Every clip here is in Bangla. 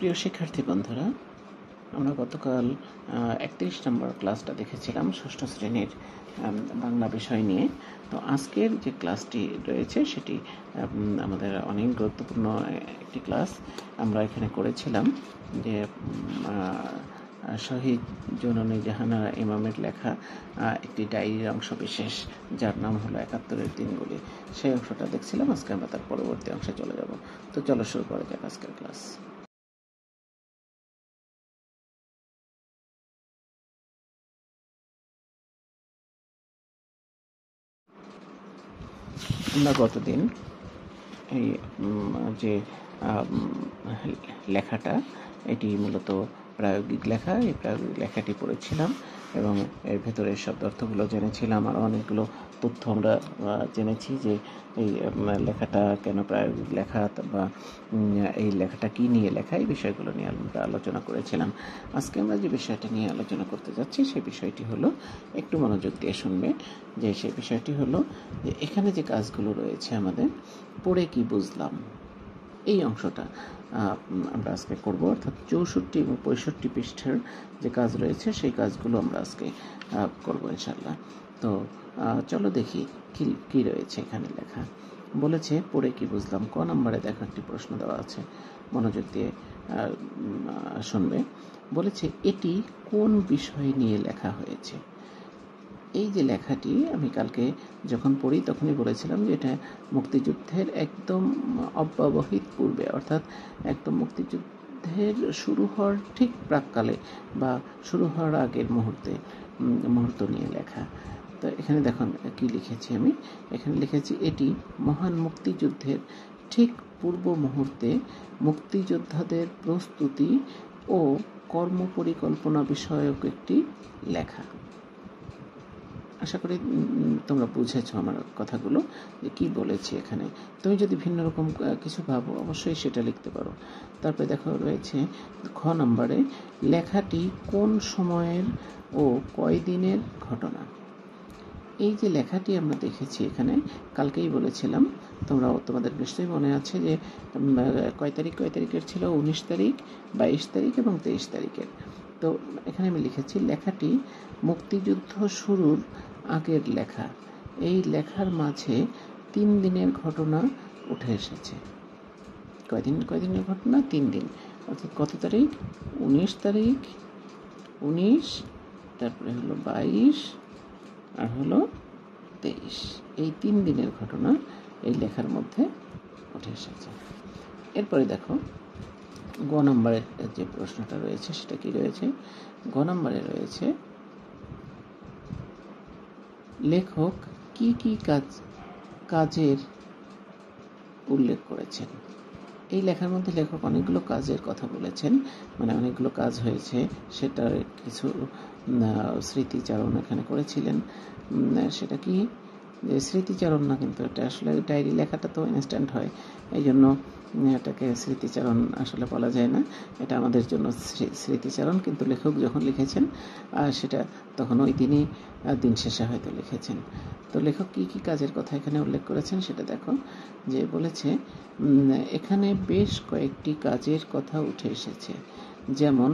প্রিয় শিক্ষার্থী বন্ধুরা, আমরা গতকাল 31 নম্বর ক্লাসটা দেখেছিলাম ষষ্ঠ শ্রেণীর বাংলা বিষয় নিয়ে। তো আজকের যে ক্লাসটি রয়েছে সেটি আমাদের অনেক গুরুত্বপূর্ণ একটি ক্লাস আমরা এখানে করেছিলাম, যে শহীদ জননী জাহানারা ইমামের লেখা একটি ডায়েরির অংশ বিশেষ, যার নাম হলো 71-এর দিনগুলি। সেই অংশটা দেখছিলাম। আজকে আমরা তার পরবর্তী অংশে চলে যাব। তো চলো শুরু করা যাক আজকের ক্লাস। আমরা গতদিন এই যে লেখাটা, এটি মূলত প্রায়োগিক লেখা, এই প্রায়োগিক লেখাটি পড়েছিলাম এবং এর ভেতরে শব্দার্থগুলো জেনেছিলাম। আরও অনেকগুলো তথ্য আমরা জেনেছি, যে এই লেখাটা কেন প্রায়োগিক লেখা বা এই লেখাটা কী নিয়ে লেখা, এই বিষয়গুলো নিয়ে আমরা আলোচনা করেছিলাম। আজকে আমরা যে বিষয়টা নিয়ে আলোচনা করতে যাচ্ছি সেই বিষয়টি হলো, একটু মনোযোগ দিয়ে শুনবে, যে সেই বিষয়টি হলো যে এখানে যে কাজগুলো রয়েছে আমাদের, পড়ে কি বুঝলাম, এই অংশটা আমরা আজকে করব। অর্থাৎ 64 এবং 65 পৃষ্ঠার যে কাজ রয়েছে সেই কাজগুলো আমরা আজকে করব ইনশাল্লাহ। তো চলো দেখি কি রয়েছে এখানে লেখা। বলেছে পড়ে কি বুঝলাম। ক নম্বরে দেখো একটি প্রশ্ন দেওয়া আছে, মনোযোগ দিয়ে শুনবে। বলেছে এটি কোন বিষয় নিয়ে লেখা হয়েছে। এই যে লেখাটি আমি কালকে যখন পড়ি তখনই বলেছিলাম যে এটা মুক্তিযুদ্ধের একদম অব্যবহিত পূর্বে, অর্থাৎ একদম মুক্তিযুদ্ধের শুরু হওয়ার ঠিক প্রাককালে বা শুরু হওয়ার আগের মুহূর্ত নিয়ে লেখা। তো এখানে দেখুন কি লিখেছি আমি। এখানে লিখেছি এটি মহান মুক্তিযুদ্ধের ঠিক পূর্ব মুহূর্তে মুক্তিযোদ্ধাদের প্রস্তুতি ও কর্মপরিকল্পনা বিষয়ক একটি লেখা। আশা করি তোমরা বুঝেছো আমার কথাগুলো, যে কী বলেছি এখানে। তুমি যদি ভিন্ন রকম কিছু ভাবো অবশ্যই সেটা লিখতে পারো। তারপরে দেখো রয়েছে খ নম্বরে, লেখাটি কোন সময়ের ও কয়দিনের ঘটনা। এই যে লেখাটি আমরা দেখেছি এখানে, কালকেই বলেছিলাম, তোমাদের নিশ্চয়ই মনে আছে যে কয় তারিখের ছিল, 19 তারিখ, 22 তারিখ এবং 23 তারিখের। তো এখানে আমি লিখেছি লেখাটি মুক্তিযুদ্ধ শুরুর আগের লেখা। এই লেখার মাঝে 3 দিনের ঘটনা উঠে এসেছে। কয়দিনের ঘটনা? 3 দিন। অর্থাৎ কত তারিখ? 19 তারিখ, 19, তারপরে হলো 22 আর হলো 23। এই 3 দিনের ঘটনা এই লেখার মধ্যে উঠে এসেছে। এরপরে দেখো গ নম্বরের যে প্রশ্নটা রয়েছে সেটা কি রয়েছে। গ নম্বরে রয়েছে লেখক কি কি কাজের উল্লেখ করেছেন। এই লেখার মধ্যে লেখক অনেকগুলো কাজের কথা বলেছেন, মানে অনেকগুলো কাজ হয়েছে, সেটার কিছু স্মৃতিচারণ এখানে করেছিলেন। সেটা কি স্মৃতিচারণ না, কিন্তু এটা আসলে ডায়েরি লেখাটা তো ইনস্ট্যান্ট হয়, এই জন্য এটাকে স্মৃতিচারণ আসলে বলা যায় না। এটা আমাদের জন্য স্মৃতিচারণ, কিন্তু লেখক যখন লিখেছেন সেটা তখন ওই দিনই দিন শেষে হয়তো লিখেছেন। তো লেখক কি কি কাজের কথা এখানে উল্লেখ করেছেন সেটা দেখো। যে বলেছে এখানে বেশ কয়েকটি কাজের কথা উঠে এসেছে, যেমন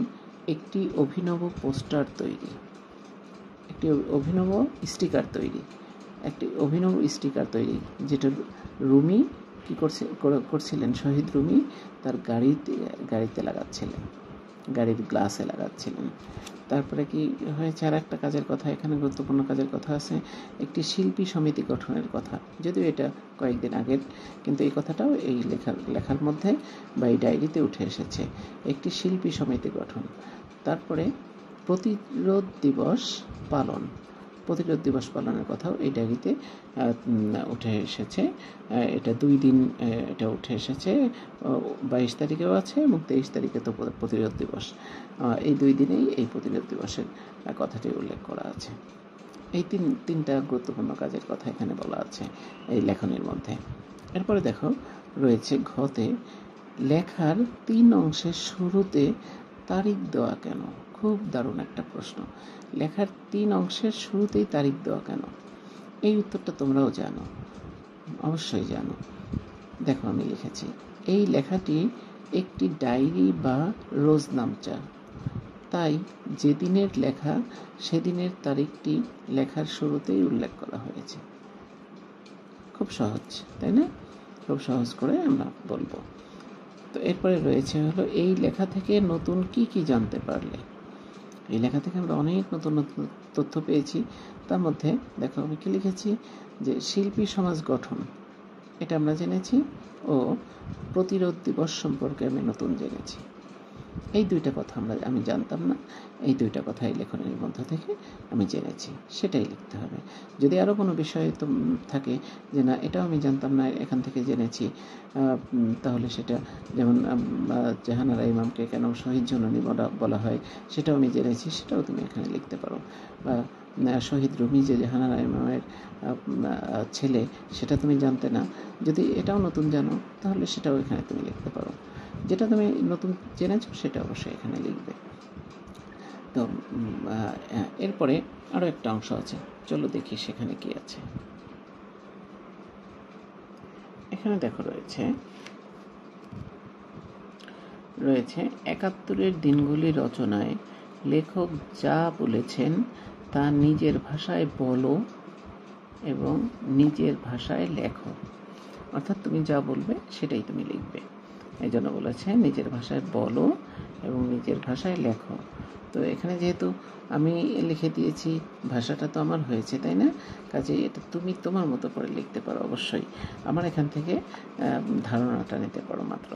একটি অভিনব পোস্টার তৈরি, একটি অভিনব স্টিকার তৈরি, যেটা রুমি কি করছিলেন, শহীদ রুমি তার গাড়িতে লাগাচ্ছিলেন, গাড়ির গ্লাসে লাগাচ্ছিলেন। তারপরে কি হয়েছে, আর একটা কাজের কথা এখানে, গুরুত্বপূর্ণ কাজের কথা আছে, একটি শিল্পী সমিতি গঠনের কথা। যদিও এটা কয়েকদিন আগের, কিন্তু এই কথাটাও এই লেখার মধ্যে বা এই ডায়েরিতে উঠে এসেছে, একটি শিল্পী সমিতি গঠন। তারপরে প্রতিরোধ দিবস পালনের কথাও এই ডায়েরিতে উঠে এসেছে। এটা 2 দিন এটা উঠে এসেছে, 22 তারিখেও আছে এবং 23 তারিখে তো প্রতিরোধ দিবস। এই 2 দিনেই এই প্রতিরোধ দিবসের কথাটি উল্লেখ করা আছে। এই তিনটা গুরুত্বপূর্ণ কাজের কথা এখানে বলা আছে এই লেখনের মধ্যে। এরপরে দেখো রয়েছে ঘতে, লেখার 3 অংশের শুরুতে তারিখ দেওয়া কেন। খুব দারুণ একটা প্রশ্ন। লেখার 3 অংশের শুরুতেই তারিখ দেওয়া কেন? এই উত্তরটা তোমরাও জানো, অবশ্যই জানো। দেখো আমি লিখেছি, এই লেখাটি একটি ডায়েরি বা রোজনামচা, তাই যেদিনের লেখা সেদিনের তারিখটি লেখার শুরুতেই উল্লেখ করা হয়েছে। খুব সহজ, তাই না? খুব সহজ করে আমরা বলবো। তো এরপরে রয়েছে হলো, এই লেখা থেকে নতুন কি কি জানতে পারলে। এই লেখা থেকে আমরা অনেক নতুন নতুন তথ্য পেয়েছি। তার মধ্যে দেখো আমি কি লিখেছি, যে শিল্পী সমাজ গঠন, এটা আমরা জেনেছি, ও প্রতিরোধ দিবস সম্পর্কে আমি নতুন জেনেছি। এই দুইটা কথা আমি জানতাম না, এই দুইটা কথা এই লেখনের মধ্য থেকে আমি জেনেছি, সেটাই লিখতে হবে। যদি আরও কোনো বিষয় তো থাকে যে না এটাও আমি জানতাম না, এখান থেকে জেনেছি, তাহলে সেটা যেমন জাহানারা ইমামকে কেন শহীদ জননী বলা হয় সেটাও আমি জেনেছি, সেটাও তুমি এখানে লিখতে পারো। বা শহীদ রুমি যে জাহানারা ইমামের ছেলে, সেটা তুমি জানতে না, যদি এটাও নতুন জানো তাহলে সেটাও এখানে তুমি লিখতে পারো। যেটা তুমি নতুন জেনেছো সেটা অবশ্যই এখানে লিখবে। তো এরপরে আরও একটা অংশ আছে, চলো দেখি সেখানে কি আছে। এখানে দেখো রয়েছে ৭১-এর দিনগুলি রচনায় লেখক যা বলেছেন তা নিজের ভাষায় বলো এবং নিজের ভাষায় লেখো। অর্থাৎ তুমি যা বলবে সেটাই তুমি লিখবে, এই জন্য বলেছে নিজের ভাষায় বলো এবং নিজের ভাষায় লেখো। তো এখানে যেহেতু আমি লিখে দিয়েছি, ভাষাটা তো আমার হয়েছে, তাই না? কাজেই এটা তুমি তোমার মতো করে লিখতে পারো অবশ্যই, আমার এখান থেকে ধারণাটা নিতে পারো মাত্র।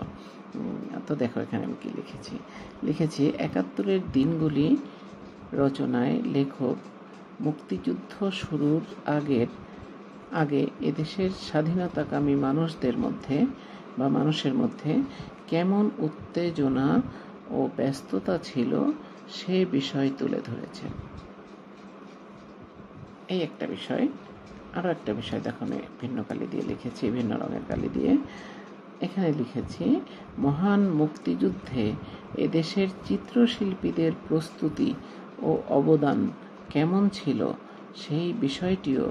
তো দেখো এখানে আমি কি লিখেছি ৭১-এর দিনগুলি রচনায় লেখক মুক্তিযুদ্ধ শুরুর আগে এদেশের স্বাধীনতাকামী মানুষের মধ্যে কেমন উত্তেজনা ও ব্যস্ততা ছিল সে বিষয় তুলে ধরেছেন। এই একটা বিষয়। আরও একটা বিষয় দেখো আমি ভিন্ন কালি দিয়ে লিখেছি, ভিন্ন রঙের কালি দিয়ে এখানে লিখেছি, মহান মুক্তিযুদ্ধে এদেশের চিত্রশিল্পীদের প্রস্তুতি ও অবদান কেমন ছিল সেই বিষয়টিও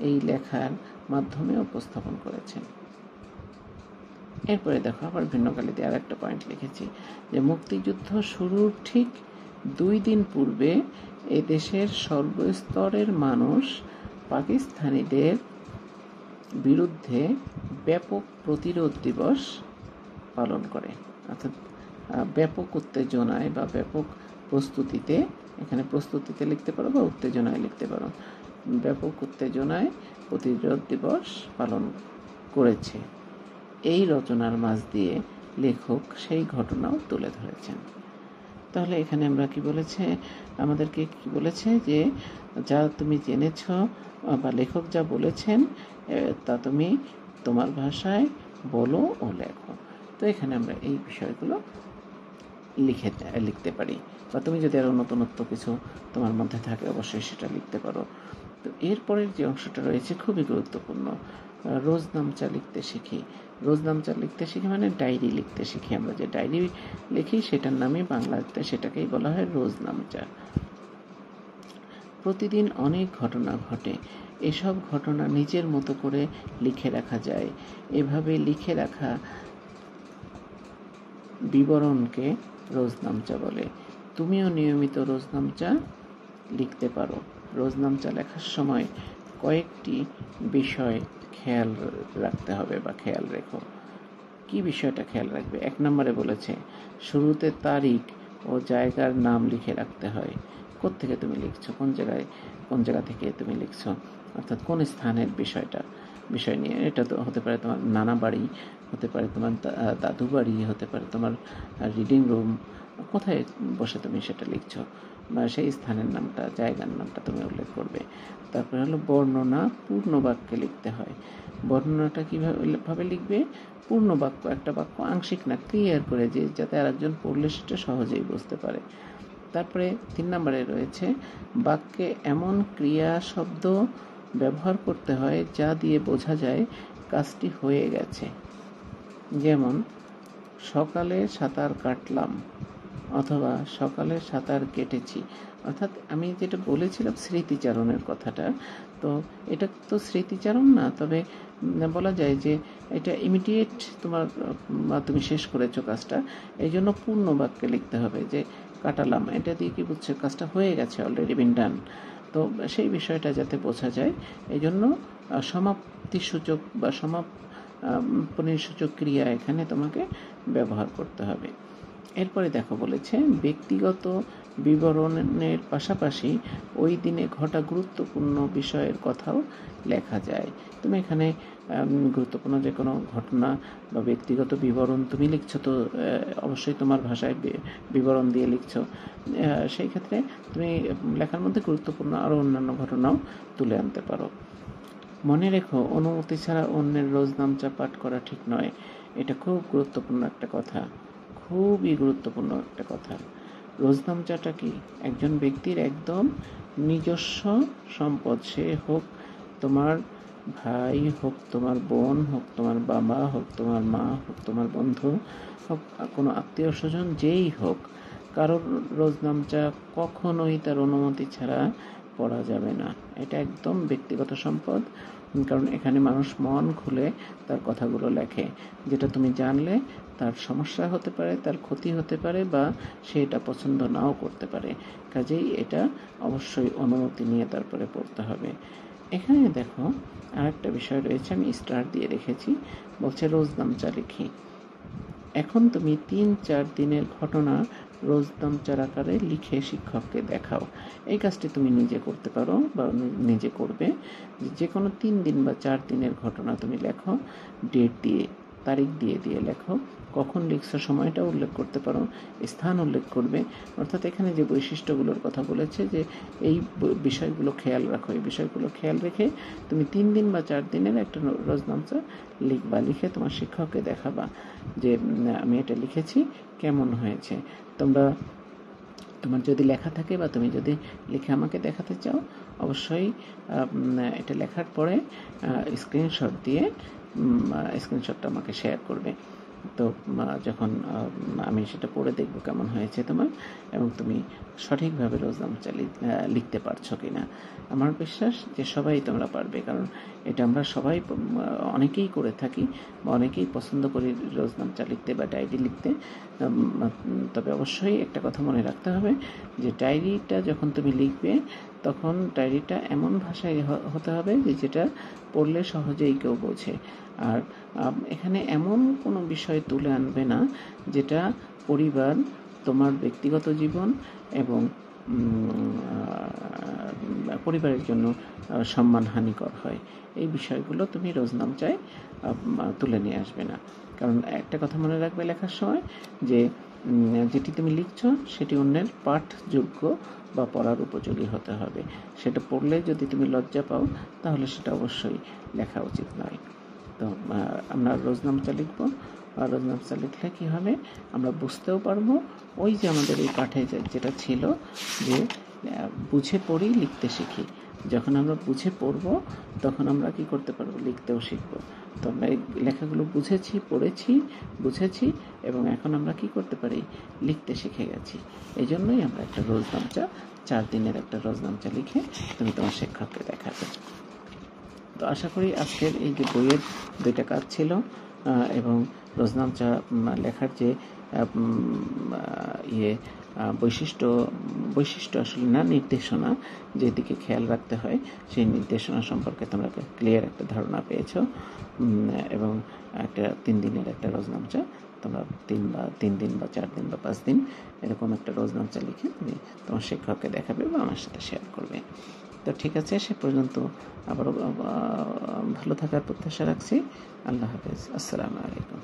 এই লেখার মাধ্যমে উপস্থাপন করেছেন। এরপরে দেখো আবার ভিন্ন কালিতে আর একটা পয়েন্ট লিখেছি, যে মুক্তিযুদ্ধ শুরুর ঠিক 2 দিন পূর্বে এদেশের সর্বস্তরের মানুষ পাকিস্তানিদের বিরুদ্ধে ব্যাপক প্রতিরোধ দিবস পালন করে। অর্থাৎ ব্যাপক উত্তেজনায় বা ব্যাপক প্রস্তুতিতে, এখানে প্রস্তুতিতে লিখতে পারো বা উত্তেজনায় লিখতে পারো, ব্যাপক উত্তেজনায় প্রতিরোধ দিবস পালন করেছে। এই রচনার মাঝ দিয়ে লেখক সেই ঘটনাও তুলে ধরেছেন। তাহলে এখানে আমরা আমাদেরকে কি বলেছে, যে যা তুমি জেনেছ বা লেখক যা বলেছেন তা তুমি তোমার ভাষায় বলো ও লেখো। তো এখানে আমরা এই বিষয়গুলো লিখতে পারি, বা তুমি যদি আরও নতুনত্ব কিছু তোমার মধ্যে থাকে অবশ্যই সেটা লিখতে পারো। তো এরপরের যে অংশটা রয়েছে খুবই গুরুত্বপূর্ণ, রোজনামচা লিখতে শিখি। রোজনামচা লিখতে শিখি মানে ডায়েরি লিখতে শিখি। আমরা যে ডায়েরি লিখি সেটার নামই বাংলাতে সেটাকেই বলা হয় রোজনামচা। প্রতিদিন অনেক ঘটনা ঘটে, এসব ঘটনা নিজের মতো করে লিখে রাখা যায়। এভাবে লিখে রাখা বিবরণকে রোজনামচা বলে। তুমিও নিয়মিত রোজনামচা লিখতে পারো। রোজনামচা লেখার সময় কয়েকটি বিষয় খেয়াল রাখতে হবে বা খেয়াল রেখো। কি বিষয়টা খেয়াল রাখবে? 1 নম্বরে বলেছে শুরুতে তারিখ ও জায়গার নাম লিখে রাখতে হয়। কোত্থেকে তুমি লিখছো, কোন জায়গা থেকে তুমি লিখছো, অর্থাৎ কোন স্থানের বিষয় নিয়ে। এটা তো হতে পারে তোমার নানা বাড়ি, হতে পারে তোমার দাদু বাড়ি, হতে পারে তোমার রিডিং রুম, কোথায় বসে তুমি সেটা লিখছো, বা সেই স্থানের নামটা, জায়গার নামটা তুমি উল্লেখ করবে। তারপরে হলো বর্ণনা পূর্ণ বাক্যে লিখতে হয়। বর্ণনাটা কীভাবে লিখবে? পূর্ণ বাক্য, একটা বাক্য আংশিক না, ক্লিয়ার করে, যাতে আরেকজন পড়লে সেটা সহজেই বুঝতে পারে। তারপরে 3 নম্বরে রয়েছে বাক্যে এমন ক্রিয়া শব্দ ব্যবহার করতে হয় যা দিয়ে বোঝা যায় কাজটি হয়ে গেছে। যেমন সকালে সাঁতার কাটলাম অথবা সকালে সাঁতার কেটেছি, অর্থাৎ আমি যেটা বলেছিলাম স্মৃতিচারণের কথাটা, তো এটা তো স্মৃতিচারণ না, তবে বলা যায় যে এটা ইমিডিয়েট তোমার তুমি শেষ করেছো কাজটা, এই জন্য পূর্ণ বাক্যে লিখতে হবে যে কাটালাম, এটা দিয়ে কি বুঝছো কাজটা হয়ে গেছে, অলরেডি বিন ডান। তো সেই বিষয়টা যাতে বোঝা যায়, এই জন্য সমাপ্তিসূচক বা সমাপনীর সূচক ক্রিয়া এখানে তোমাকে ব্যবহার করতে হবে। এরপরে দেখো বলেছে ব্যক্তিগত বিবরণের পাশাপাশি ওই দিনে ঘটা গুরুত্বপূর্ণ বিষয়ের কথাও লেখা যায়। তুমি এখানে গুরুত্বপূর্ণ যে কোনো ঘটনা বা ব্যক্তিগত বিবরণ তুমি লিখছো, তো অবশ্যই তোমার ভাষায় বিবরণ দিয়ে লিখছো, সেই ক্ষেত্রে তুমি লেখার মধ্যে গুরুত্বপূর্ণ আরও অন্যান্য ঘটনাও তুলে আনতে পারো। মনে রেখো, অনুমতি ছাড়া অন্যের রোজনামচা পাঠ করা ঠিক নয়। এটা খুব গুরুত্বপূর্ণ একটা কথা, খুবই গুরুত্বপূর্ণ একটা কথা। রোজনামচাটা কি একজন ব্যক্তির একদম নিজস্ব সম্পদ, সে হোক তোমার ভাই, হোক তোমার বোন, হোক তোমার বাবা, হোক তোমার মা, হোক তোমার বন্ধু, হোক কোনো আত্মীয় স্বজন, যেই হোক, কারোর রোজনামচা কখনোই তার অনুমতি ছাড়া পড়া যাবে না। এটা একদম ব্যক্তিগত সম্পদ, কারণ এখানে মানুষ মন খুলে তার কথাগুলো লেখে, যেটা তুমি জানলে তার সমস্যা হতে পারে, তার ক্ষতি হতে পারে, বা সে এটা পছন্দ নাও করতে পারে। কাজেই এটা অবশ্যই অনুমতি নিয়ে তারপরে পড়তে হবে। এখানে দেখো আরেকটা বিষয় রয়েছে, আমি স্টার দিয়ে রেখেছি, বলছে রোজনামচা লিখি। এখন তুমি ৩-৪ দিনের ঘটনা রোজনামচার আকারে লিখে শিক্ষককে দেখাও। এই কাজটি তুমি নিজে করতে পারো বা নিজে করবে। যে কোনো ৩ দিন বা ৪ দিনের ঘটনা তুমি লেখো, ডেট দিয়ে, তারিখ দিয়ে দিয়ে লেখো, কখন লিখছো সময়টা উল্লেখ করতে পারো, স্থান উল্লেখ করবে। অর্থাৎ এখানে যে বৈশিষ্ট্যগুলোর কথা বলেছে যে এই বিষয়গুলো খেয়াল রাখো, এই বিষয়গুলো খেয়াল রেখে তুমি ৩ দিন বা ৪ দিনের একটা রোজনামচা লিখবা, লিখে তোমার শিক্ষককে দেখাবা যে আমি এটা লিখেছি, কেমন হয়েছে। তোমার যদি লেখা থাকে বা তুমি যদি লিখে আমাকে দেখাতে চাও, অবশ্যই এটা লেখার পরে স্ক্রিনশটটা আমাকে শেয়ার করবে। তো যখন আমি সেটা পড়ে দেখব কেমন হয়েছে তোমার, এবং তুমি সঠিকভাবে রোজনামচা লিখতে পারছো কিনা। আমার বিশ্বাস যে সবাই তোমরা পারবে, কারণ এটা আমরা সবাই অনেকেই করে থাকি বা অনেকেই পছন্দ করি রোজনামচা লিখতে বা ডায়েরি লিখতে। তবে অবশ্যই একটা কথা মনে রাখতে হবে যে ডায়েরিটা যখন তুমি লিখবে, তখন ডায়েরিটা এমন ভাষায় হতে হবে যে যেটা পড়লে সহজেই কেউ বোঝে। আর এখানে এমন কোনো বিষয় তুলে আনবে না যেটা পরিবার, তোমার ব্যক্তিগত জীবন এবং পরিবারের জন্য সম্মানহানিকর হয়। এই বিষয়গুলো তুমি রোজনামচায় তুলে নিয়ে আসবে না। কারণ একটা কথা মনে রাখবে লেখার সময়, যে যেটি তুমি লিখছো সেটি অন্যের পাঠযোগ্য বা পড়ার উপযোগী হতে হবে। সেটা পড়লে যদি তুমি লজ্জা পাও, তাহলে সেটা অবশ্যই লেখা উচিত নয়। তো আমরা রোজনামচা লিখব, আর রোজনামচা লিখলে কী হবে, আমরা বুঝতেও পারবো। ওই যে আমাদের এই পাঠে যেটা ছিল যে বুঝে পড়ি লিখতে শিখি, যখন আমরা বুঝে পড়ব তখন আমরা কি করতে পারবো, লিখতেও শিখবো। তো আমরা এই লেখাগুলো বুঝেছি, পড়েছি, বুঝেছি, এবং এখন আমরা কি করতে পারি, লিখতে শিখে গেছি। এই জন্যই আমরা একটা রোজনামচা, 4 দিনের একটা রোজনামচা লিখে তুমি তোমার শিক্ষককে দেখাবে। তো আশা করি আজকের এই যে বইয়ের 2টা কাজ ছিল এবং রোজনামচা লেখার যে বৈশিষ্ট্য আসলে না, নির্দেশনা, যেদিকে খেয়াল রাখতে হয় সেই নির্দেশনা সম্পর্কে তোমরা ক্লিয়ার একটা ধারণা পেয়েছো। এবং একটা 3 দিনের একটা রোজনামচা তোমরা 3 দিন বা 4 দিন বা 5 দিন এরকম একটা রোজনামচা লিখে তুমি তোমার শিক্ষককে দেখাবে বা আমার সাথে শেয়ার করবে। তো ঠিক আছে, সে পর্যন্ত আবারও ভালো থাকার প্রত্যাশা রাখছি। আল্লাহ হাফেজ, আসসালামু আলাইকুম।